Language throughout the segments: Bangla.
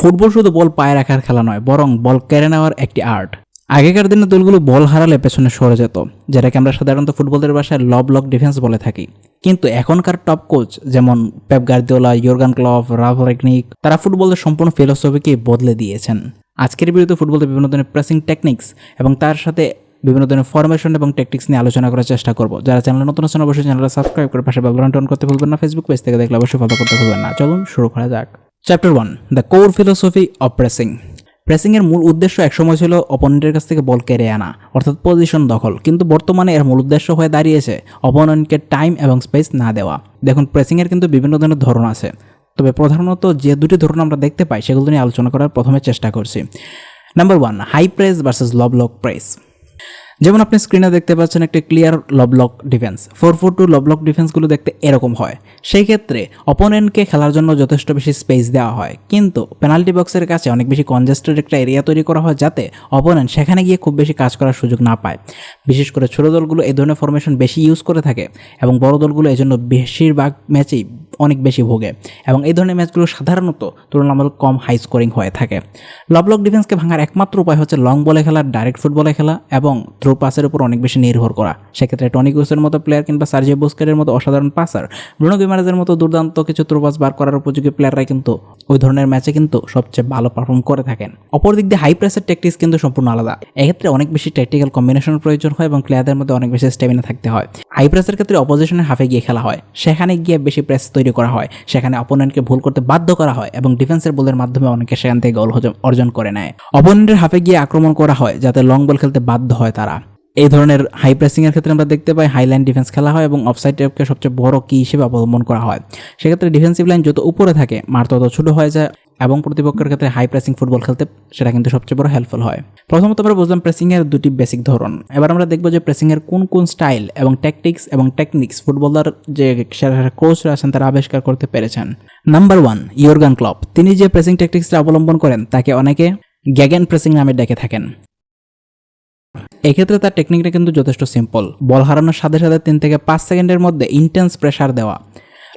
ফুটবল শুধু বল পায়ে রাখার খেলা নয়, বরং বল কেড়ে নেওয়ার একটি আর্ট। আগেকার দিনে দলগুলো বল হারালে পেছনে সরে যেত, যেটাকে আমরা সাধারণত ফুটবলের ভাষায় ল ব্লক ডিফেন্স বলে থাকি। কিন্তু এখনকার টপ কোচ যেমন পেপ গার্দিওলা, ইয়র্গান ক্লপ, রালফ রেগনিক, তারা ফুটবলের সম্পূর্ণ ফিলোসফিকে বদলে দিয়েছেন। আজকের ভিডিওতে ফুটবলের বিভিন্ন ধরনের প্রেসিং টেকনিক্স এবং তার সাথে বিভিন্ন ধরনের ফরমেশন এবং ট্যাকটিক্স নিয়ে আলোচনা করার চেষ্টা করব। যারা চ্যানেলে নতুন আছেন অবশ্যই চ্যানেলটা সাবস্ক্রাইব করে পাশে বেল বাটন অন করতে ভুলবেন না। ফেসবুক পেজ থেকে দেখলে অবশ্যই ফলো করতে ভুলবেন না। চলুন শুরু করা যাক। Chapter 1, the core philosophy of pressing. প্রেসিংয়ের মূল উদ্দেশ্য একসময় ছিল অপোনেন্টের কাছ থেকে বল কেড়ে আনা, অর্থাৎ পজিশন দখল। কিন্তু বর্তমানে এর মূল উদ্দেশ্য হয়ে দাঁড়িয়েছে অপোনেন্টকে টাইম এবং স্পেস না দেওয়া। দেখুন, প্রেসিংয়ের কিন্তু বিভিন্ন ধরনের ধরন আছে, তবে প্রধানত যে দুটি ধরন আমরা দেখতে পাই সেগুলো নিয়ে আলোচনা করার প্রথমে চেষ্টা করছি। Number 1, high press versus low block press. যেমন আপনি স্ক্রিনে দেখতে পাচ্ছেন একটি clear low block defence. 4-4-2 low block ডিফেন্সগুলো দেখতে এরকম হয়। সেই ক্ষেত্রে অপোনেন্টকে খেলার জন্য যথেষ্ট বেশি স্পেস দেওয়া হয়, কিন্তু পেনাল্টি বক্সের কাছে অনেক বেশি কনজেস্টেড একটা এরিয়া তৈরি করা হয়, যাতে অপোনেন্ট সেখানে গিয়ে খুব বেশি কাজ করার সুযোগ না পায়। বিশেষ করে ছোটো দলগুলো এই ধরনের ফরমেশন বেশি ইউজ করে থাকে এবং বড় দলগুলো এই জন্য বেশিরভাগ ম্যাচেই অনেক বেশি ভোগে এবং এই ধরনের ম্যাচগুলো সাধারণত তুলনামূলক কম হাই স্কোরিং হয়ে থাকে। লো ব্লক ডিফেন্সকে ভাঙার একমাত্র উপায় হচ্ছে লং বলে খেলা, ডাইরেক্ট ফুটবলে খেলা এবং থ্রো পাসের উপর অনেক বেশি নির্ভর করা। সেক্ষেত্রে টনি ক্রুসের মতো প্লেয়ার কিংবা সার্জিও বুস্কেটের মতো অসাধারণ পাসার, ব্রুনো গিমারেজের মতো দুর্দান্ত কিছু থ্রো পাস বার করার উপযোগী প্লেয়াররাই কিন্তু ওই ধরনের ম্যাচে কিন্তু সবচেয়ে ভালো পারফর্ম করে থাকেন। অপরদিক দিয়ে হাই প্রেসের ট্যাকটিক্স কিন্তু সম্পূর্ণ আলাদা। এক্ষেত্রে অনেক বেশি ট্যাকটিক্যাল কম্বিনেশনের প্রয়োজন হয় এবং প্লেয়ারদের মধ্যে অনেক বেশি স্ট্যামিনা থাকতে হয়। হাই প্রেসের ক্ষেত্রে অপোজিশনের হাফে গিয়ে খেলা হয়, সেখানে গিয়ে বেশি প্রেস তৈরি করা হয়, সেখানে অপোনেন্টকে ভুল করতে বাধ্য করা হয় এবং ডিফেন্সের বলের মাধ্যমে অনেকে সেখান থেকে গোল অর্জন করে নেয়। অপোনেন্টের হাফে গিয়ে আক্রমণ করা হয় যাতে লং বল খেলতে বাধ্য হয় তারা। এই ধরনের হাই প্রেসিংয়ের ক্ষেত্রে আমরা দেখতে পাই হাইলাইন ডিফেন্স খেলা হয় এবং অফসাইড ট্র্যাপকে সবচেয়ে বড় কি হিসেবে অবলম্বন করা হয়। সেক্ষেত্রে ডিফেন্সিভ লাইন যত উপরে থাকে মার তত ছোটো হয়ে যায় এবং প্রতিপক্ষের ক্ষেত্রে হাই প্রেসিং ফুটবল খেলতে সেটা কিন্তু সবচেয়ে বড় হেল্পফুল হয়। প্রথমত আমরা বুঝলাম প্রেসিংয়ের দুটি বেসিক ধরন। এবার আমরা দেখব যে প্রেসিংয়ের কোন কোন স্টাইল এবং ট্যাকটিক্স এবং টেকনিক্স ফুটবলার যে কোচরা আছেন তারা আবিষ্কার করতে পেরেছেন। Number 1, Jurgen Klopp. তিনি যে প্রেসিং ট্যাকটিক্সটা অবলম্বন করেন তাকে অনেকে গ্যাগেন প্রেসিং নামে ডেকে থাকেন। এক্ষেত্রে তার টেকনিকটা কিন্তু যথেষ্ট সিম্পল। বল হারানোর সাথে সাথে 3 থেকে 5 সেকেন্ডের মধ্যে ইন্টেন্স প্রেসার দেওয়া।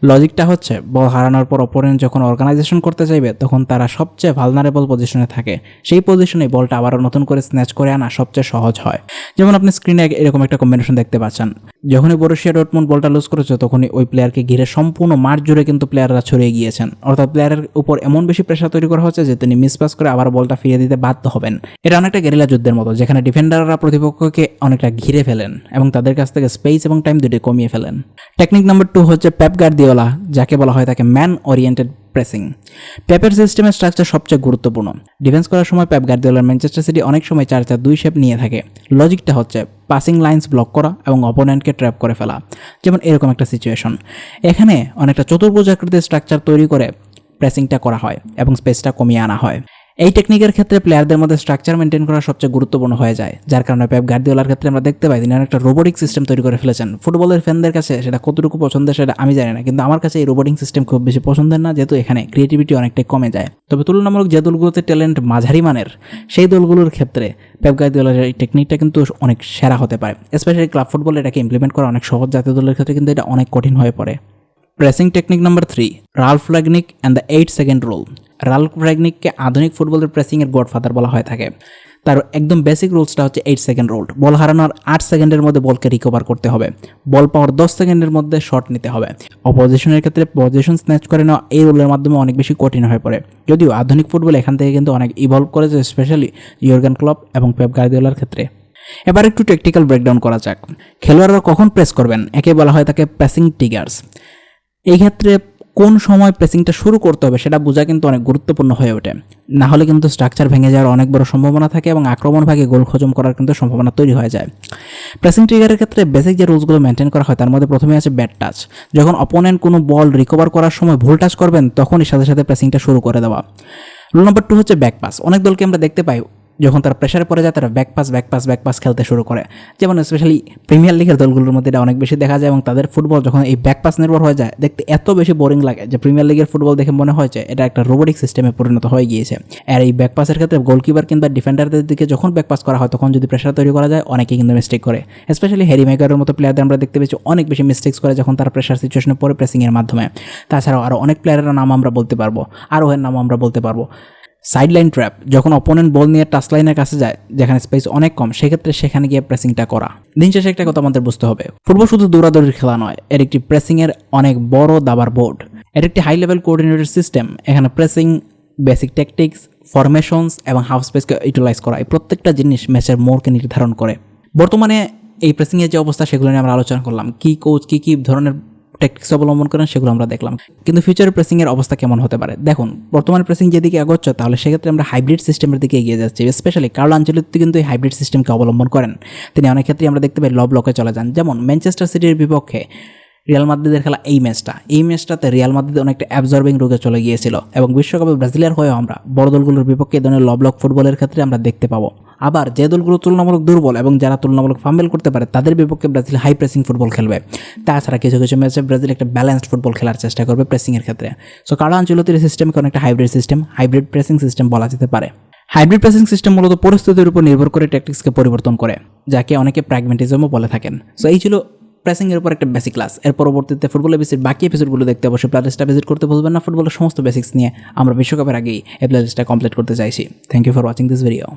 লজিকটা হচ্ছে বল হারানোর পর অপোনেন্ট যখন অর্গানাইজেশন করতে চাইবে তখন তারা সবচেয়ে ভালনারেবল পজিশনে থাকে, সেই পজিশনে বলটা আবারও নতুন করে স্ন্যাচ করে আনা সবচেয়ে সহজ হয়। যেমন আপনি স্ক্রিনে এরকম একটা কম্বিনেশন দেখতে পাচ্ছেন। যখনই বরুসিয়া ডর্টমুন্ড বলটা লুজ করেছে তখনই ওই প্লেয়ারকে ঘিরে সম্পূর্ণ মাঠ জুড়ে কিন্তু প্লেয়াররা ছড়িয়ে গিয়েছেন, অর্থাৎ প্লেয়ারের উপর এমন বেশি প্রেসার তৈরি করা হচ্ছে যে তিনি মিসপাস করে আবার বলটা ফিরিয়ে দিতে বাধ্য হবেন। এটা অনেকটা গেরিলা যুদ্ধের মতো, যেখানে ডিফেন্ডাররা প্রতিপক্ষকে অনেকটা ঘিরে ফেলেন এবং তাদের কাছ থেকে স্পেস এবং টাইম দুটি কমিয়ে ফেলেন। টেকনিক নাম্বার 2 হচ্ছে পেপ গার্দিওলা, যাকে বলা হয় তাকে ম্যান ওরিয়েন্টেড প্রেসিং। পেপের সিস্টেমের স্ট্রাকচার সবচেয়ে গুরুত্বপূর্ণ। ডিফেন্স করার সময় পেপ গার্দিওলার ম্যানচেস্টার সিটি অনেক সময় 4-4-2 শেপ নিয়ে থাকে। লজিকটা হচ্ছে পাসিং লাইন্স ব্লক করা এবং অপোনেন্টকে ট্র্যাপ করে ফেলা। যেমন এরকম একটা সিচুয়েশন, এখানে অনেকটা চতুর্ভুজ আকৃতির স্ট্রাকচার তৈরি করে প্রেসিংটা করা হয় এবং স্পেসটা কমিয়ে আনা হয়। এই টেকনিকের ক্ষেত্রে প্লেয়ারদের মধ্যে স্ট্রাকচার মেনটেন করা সবচেয়ে গুরুত্বপূর্ণ হয়ে যায়, যার কারণে পেপ গার্দিওলার ক্ষেত্রে আমরা দেখতে পাই তিনি অনেকটা রোবোটিক সিস্টেম তৈরি করে ফেলেছেন। ফুটবলের ফ্যানদের কাছে সেটা কতটুকু পছন্দের সেটা আমি জানি না, কিন্তু আমার কাছে এই রোবোটিক সিস্টেম খুব বেশি পছন্দের না, যেহেতু এখানে ক্রিয়েটিভিটি অনেকটাই কমে যায়। তবে তুলনামূলক যে দলগুলোতে ট্যালেন্ট মাঝারি মানের সেই দলগুলোর ক্ষেত্রে পেপ গার্দিওলার এই টেকনিকটা কিন্তু অনেক সেরা হতে পারে। স্পেশালি ক্লাব ফুটবলে এটাকে ইমপ্লিমেন্ট করা অনেক সহজ, জাতীয় দলের ক্ষেত্রে কিন্তু এটা অনেক কঠিন হয়ে পড়ে। Pressing technique number 3, Ralf Rangnick and the 8 second rule. Ralf রেগনিককে আধুনিক ফুটবলের প্রেসিংয়ের গডফাদার বলা হয়ে থাকে। তার একদম বেসিক রুলসটা হচ্ছে 8 সেকেন্ড রুল। বল হারানোর 8 সেকেন্ডের মধ্যে বলকে রিকভার করতে হবে, বল পাওয়ার 10 সেকেন্ডের মধ্যে শট নিতে হবে। অপোজিশনের ক্ষেত্রে পজিশন স্ন্যাচ করে নেওয়া এই রুলের মাধ্যমে অনেক বেশি কঠিন হয়ে পড়ে, যদিও আধুনিক ফুটবল এখান থেকে কিন্তু অনেক ইভলভ করেছে, স্পেশালি ইয়র্গান ক্লপ এবং পেপ গার্দিওলার ক্ষেত্রে। এবার একটু টেকনিক্যাল ব্রেকডাউন করা যাক। খেলোয়াড়রা কখন প্রেস করবেন একে বলা হয় তাকে প্রেসিং ট্রিগার্স। এই ক্ষেত্রে কোন সময় প্রেসিংটা শুরু করতে হবে সেটা বোঝা কিন্তু অনেক গুরুত্বপূর্ণ হয়ে ওঠে, না হলে কিন্তু স্ট্রাকচার ভেঙে যাওয়ার অনেক বড় সম্ভাবনা থাকে এবং আক্রমণ ভাগে গোল হজম করার কিন্তু সম্ভাবনা তৈরি হয়ে যায়। প্রেসিং ট্রিগারের ক্ষেত্রে বেসিক যে রুলসগুলো মেনটেন করা হয় তার মধ্যে প্রথমে আছে ব্যাড টাচ। যখন অপোনেন্ট কোনো বল রিকভার করার সময় ভুল টাচ করবেন তখনই সাথে সাথে প্রেসিংটা শুরু করে দেওয়া। রুল নাম্বার 2 হচ্ছে ব্যাক পাস। অনেক দলকে আমরা দেখতে পাই যখন তারা প্রেশারে পড়ে যায় তারা ব্যাকপাস খেলতে শুরু করে। যেমন স্পেশালি প্রিমিয়ার লিগের দলগুলোর মধ্যে এটা অনেক বেশি দেখা যায় এবং তাদের ফুটবল যখন এই ব্যাকপাস নির্ভর হয়ে যায় দেখতে এত বেশি বোরিং লাগে যে প্রিমিয়ার লিগের ফুটবল দেখে মনে হয় যে এটা একটা রোবোটিক সিস্টেমে পরিণত হয়ে গিয়েছে। আর এই ব্যাকপাসের ক্ষেত্রে গোলকিপার কিংবা ডিফেন্ডারদের দিকে যখন ব্যাকপাস করা হয় তখন যদি প্রেশার তৈরি করা যায় অনেকেই কিন্তু মিস্টেক করে। স্পেশালি হ্যারি মেগারের মতো প্লেয়ারদের আমরা দেখতে পেয়েছি অনেক বেশি মিস্টেক্স করে যখন তারা প্রেশার সিচুয়েশনে পড়ে প্রেসিংয়ের মাধ্যমে। তাছাড়াও আরও অনেক প্লেয়ারের নাম আমরা বলতে পারবো, আরও এর নাম আমরা বলতে পারবো। সাইডলাইন ট্র্যাপ, যখন অপোনেন্ট বল নিয়ে টাচ লাইনের কাছে যায় যেখানে স্পেস অনেক কম, সেক্ষেত্রে সেখানে গিয়ে প্রেসিংটা করা। দিন শেষে একটা কথা আমাদের বুঝতে হবে, ফুটবল শুধু দৌড়াদৌড়ির খেলা নয়, এর একটি প্রেসিংয়ের অনেক বড় দাবার বোর্ড। এর একটি হাই লেভেল কোঅর্ডিনেটেড সিস্টেম। এখানে প্রেসিং, বেসিক ট্যাকটিক্স, ফরমেশনস এবং হাফ স্পেসকে ইউটিলাইজ করা, এই প্রত্যেকটা জিনিস ম্যাচের মোড়কে নির্ধারণ করে। বর্তমানে এই প্রেসিংয়ের যে অবস্থা সেগুলো নিয়ে আমরা আলোচনা করলাম, কি কোচ কী ধরনের ট্যাকটিক্স অবলম্বন করেন সেগুলো আমরা দেখলাম। কিন্তু ফিউচারের প্রেসিংয়ের অবস্থা কেমন হতে পারে দেখুন। বর্তমানে প্রেসিং যেদিকে এগোচ্ছে তাহলে সেক্ষেত্রে আমরা হাইব্রিড সিস্টেমের দিকে এগিয়ে যাচ্ছি। স্পেশালি কার্লো আনচেলত্তি কিন্তু এই হাইব্রিড সিস্টেমকে অবলম্বন করেন। তিনি অনেক ক্ষেত্রে আমরা দেখতে পাই ল ব্লকে চলে যান। যেমন ম্যানচেস্টার সিটির বিপক্ষে রিয়াল মাদ্রিদের খেলা এই ম্যাচটাতে রিয়াল মাদ্রিদ অনেকটা অ্যাবজর্বিং রোগে চলে গিয়েছিল এবং বিশ্বকাপে ব্রাজিলিয়ার হয়েও আমরা বড় দলগুলোর বিপক্ষে এই ধরনের ল ব্লক ফুটবলের ক্ষেত্রে আমরা দেখতে পাবো। আবার যে দলগুলো তুলনামূলক দুর্বল এবং যারা তুলনামূলক ফাম্বেল করতে পারে তাদের বিপক্ষে ব্রাজিল হাই প্রেসিং ফুটবল খেলবে। তাছাড়া কিছু কিছু ম্যাচে ব্রাজিল একটা ব্যালেন্সড ফুটবল খেলার চেষ্টা করবে প্রেসিংয়ের ক্ষেত্রে। সো কার্লো আনচেলত্তির সিস্টেমকে অনেকটা হাইব্রিড প্রেসিং সিস্টেম বলা যেতে পারে। হাইব্রিড প্রেসিং সিস্টেম মূলত পরিস্থিতির উপর নির্ভর করে ট্যাকটিক্সকে পরিবর্তন করে, যাকে অনেকে প্র্যাগম্যাটিজমও বলে থাকেন। সো এই ছিল প্রেসিংয়ের উপর একটা বেসিক ক্লাস। এর পরবর্তীতে ফুটবল এবিসির বাকি এপিসোডগুলো দেখতে অবশ্যই প্লেলিস্টটা ভিজিট করতে ভুলবেন না। ফুটবলের সমস্ত বেসিক্স নিয়ে আমরা বিশ্বকাপের আগেই এই প্লেলিস্টটা কমপ্লিট করতে চাইছি। Thank you for watching this video.